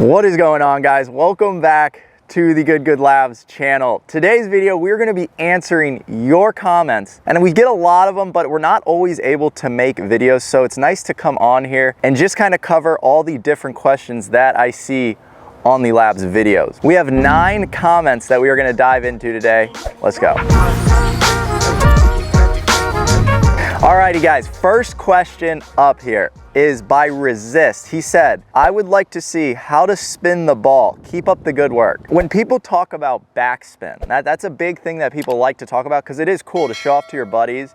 What is going on, guys? Welcome back to the Good Labs channel. Today's video, we're going to be answering your comments, and we get a lot of them, but we're not always able to make videos, so it's nice to come on here and just kind of cover all the different questions that I see on the Labs videos. We have 9 comments that we are going to dive into today. Let's go. Alrighty guys, first question up here is by Resist. He said, I would like to see how to spin the ball. Keep up the good work. When people talk about backspin, that's a big thing that people like to talk about because it is cool to show off to your buddies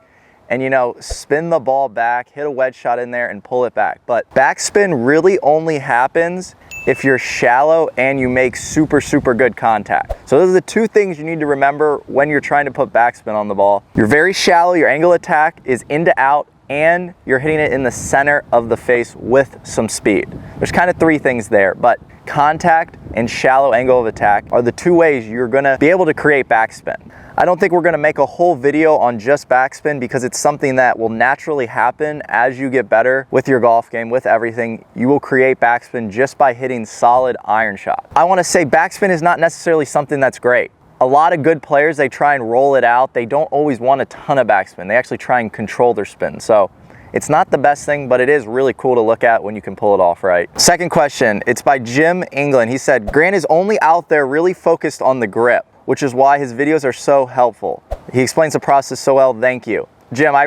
and, you know, spin the ball back, hit a wedge shot in there and pull it back. But backspin really only happens if you're shallow and you make super good contact. So those are the 2 things you need to remember when you're trying to put backspin on the ball. You're very shallow, your angle of attack is in to out, and you're hitting it in the center of the face with some speed. There's kind of 3 things there, but contact and shallow angle of attack are the 2 ways you're gonna be able to create backspin. I don't think we're gonna make a whole video on just backspin because it's something that will naturally happen as you get better with your golf game, with everything. You will create backspin just by hitting solid iron shots. I wanna say backspin is not necessarily something that's great. A lot of good players, they try and roll it out. They don't always want a ton of backspin. They actually try and control their spin. So it's not the best thing, but it is really cool to look at when you can pull it off right. Second question, it's by Jim England. He said, Grant is only out there really focused on the grip, which is why his videos are so helpful. He explains the process so well, thank you. Jim, I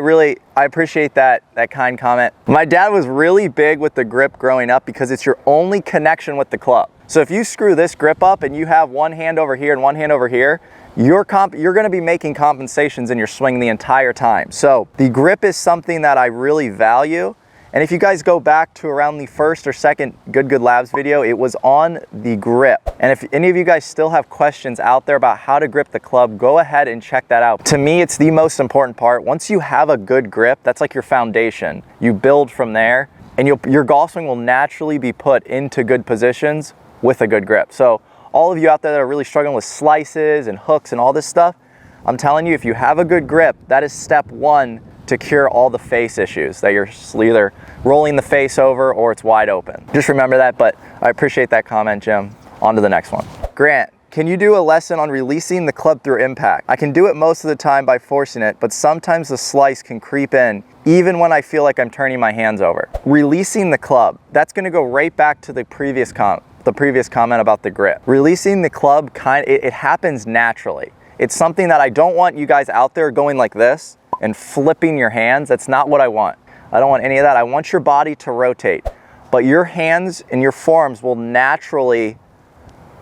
appreciate that kind comment. My dad was really big with the grip growing up because it's your only connection with the club. So if you screw this grip up and you have one hand over here and one hand over here, you're gonna be making compensations in your swing the entire time. So the grip is something that I really value. And if you guys go back to around the first or second Good Labs video, it was on the grip. And if any of you guys still have questions out there about how to grip the club, go ahead and check that out. To me, it's the most important part. Once you have a good grip, that's like your foundation. You build from there, and your golf swing will naturally be put into good positions with a good grip. So all of you out there that are really struggling with slices and hooks and all this stuff, I'm telling you, if you have a good grip, that is step 1 to cure all the face issues that you're either rolling the face over or it's wide open. Just remember that, but I appreciate that comment, Jim. On to the next one. Grant, can you do a lesson on releasing the club through impact? I can do it most of the time by forcing it, but sometimes the slice can creep in even when I feel like I'm turning my hands over. Releasing the club, that's gonna go right back to the previous comment about the grip. Releasing the club, it happens naturally. It's something that I don't want you guys out there going like this and flipping your hands. That's not what I want. I don't want any of that. I want your body to rotate, but your hands and your forearms will naturally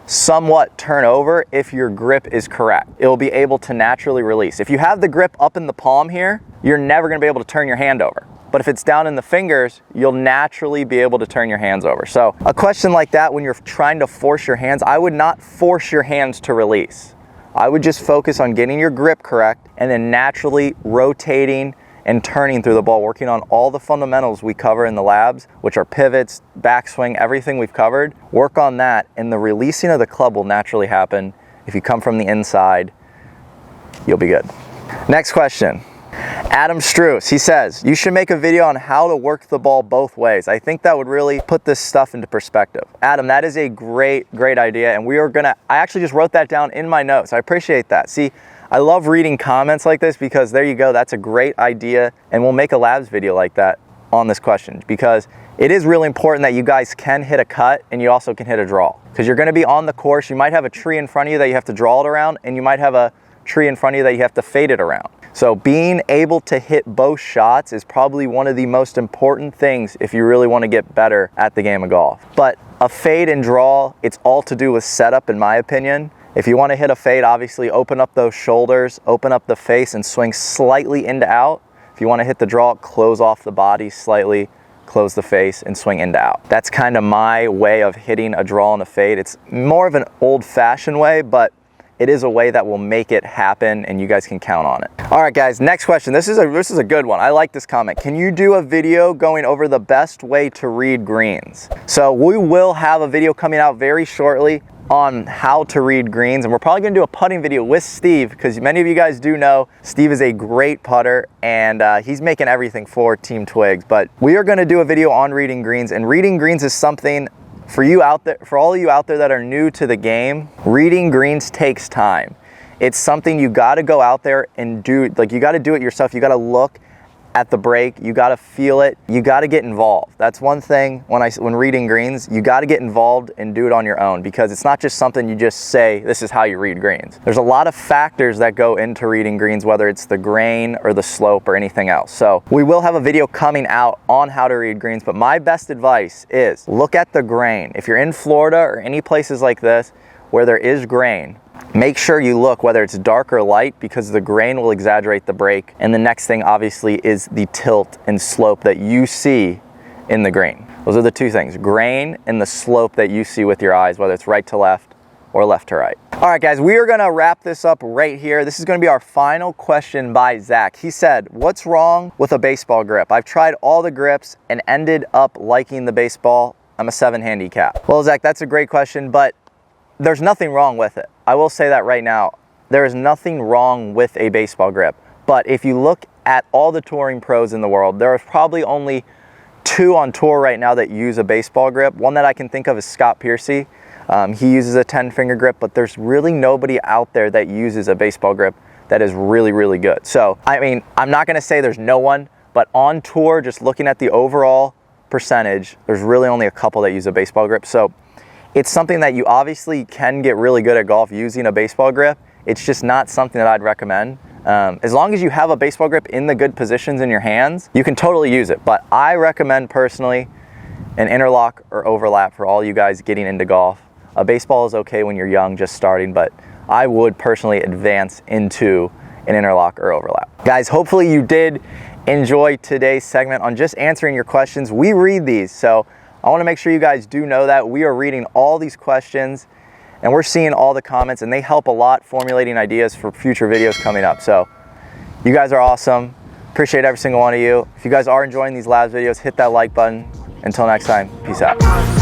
somewhat turn over if your grip is correct. It will be able to naturally release. If you have the grip up in the palm here, you're never gonna be able to turn your hand over. But if it's down in the fingers, you'll naturally be able to turn your hands over. So a question like that, when you're trying to force your hands, I would not force your hands to release. I would just focus on getting your grip correct and then naturally rotating and turning through the ball, working on all the fundamentals we cover in the labs, which are pivots, backswing, everything we've covered. Work on that, and the releasing of the club will naturally happen. If you come from the inside, you'll be good. Next question. Adam Struess, he says, you should make a video on how to work the ball both ways. I think that would really put this stuff into perspective. Adam, that is a great idea, and I actually just wrote that down in my notes. I appreciate that. See, I love reading comments like this because there you go, that's a great idea, and we'll make a labs video like that on this question because it is really important that you guys can hit a cut and you also can hit a draw because you're gonna be on the course. You might have a tree in front of you that you have to draw it around, and you might have a tree in front of you that you have to fade it around. So being able to hit both shots is probably one of the most important things if you really want to get better at the game of golf. But a fade and draw, it's all to do with setup in my opinion. If you want to hit a fade, obviously open up those shoulders, open up the face and swing slightly into out. If you want to hit the draw, close off the body slightly, close the face and swing into out. That's kind of my way of hitting a draw and a fade. It's more of an old-fashioned way, but it is a way that will make it happen and you guys can count on it. All right guys, next question. This is a good one. I like this comment. Can you do a video going over the best way to read greens? So we will have a video coming out very shortly on how to read greens, and we're probably gonna do a putting video with Steve because many of you guys do know Steve is a great putter and he's making everything for Team Twigs, but we are gonna do a video on reading greens, and reading greens is something for you out there, for all of you out there that are new to the game, reading greens takes time. It's something you got to go out there and do. Like, you got to do it yourself. You got to look at the break, you got to feel it, you got to get involved. That's one thing when reading greens, you got to get involved and do it on your own, because it's not just something you just say, this is how you read greens. There's a lot of factors that go into reading greens, whether it's the grain or the slope or anything else. So we will have a video coming out on how to read greens, but my best advice is look at the grain. If you're in Florida or any places like this where there is grain, make sure you look whether it's dark or light, because the grain will exaggerate the break. And the next thing obviously is the tilt and slope that you see in the green. Those are the two things, grain and the slope that you see with your eyes, whether it's right to left or left to right. All right, guys, we are gonna wrap this up right here. This is gonna be our final question by Zach. He said, what's wrong with a baseball grip? I've tried all the grips and ended up liking the baseball. I'm a 7 handicap. Well, Zach, that's a great question, but there's nothing wrong with it. I will say that right now. There is nothing wrong with a baseball grip. But if you look at all the touring pros in the world, there are probably only 2 on tour right now that use a baseball grip. One that I can think of is Scott Piercy. He uses a 10-finger grip, but there's really nobody out there that uses a baseball grip that is really, really good. So, I mean, I'm not gonna say there's no one, but on tour, just looking at the overall percentage, there's really only a couple that use a baseball grip. So it's something that you obviously can get really good at golf using a baseball grip. It's just not something that I'd recommend. As long as you have a baseball grip in the good positions in your hands, you can totally use it. But I recommend personally an interlock or overlap for all you guys getting into golf. A baseball is okay when you're young, just starting, but I would personally advance into an interlock or overlap. Guys, hopefully you did enjoy today's segment on just answering your questions. We read these, so I want to make sure you guys do know that we are reading all these questions and we're seeing all the comments, and they help a lot formulating ideas for future videos coming up. So you guys are awesome. Appreciate every single one of you. If you guys are enjoying these labs videos, hit that like button. Until next time, peace out.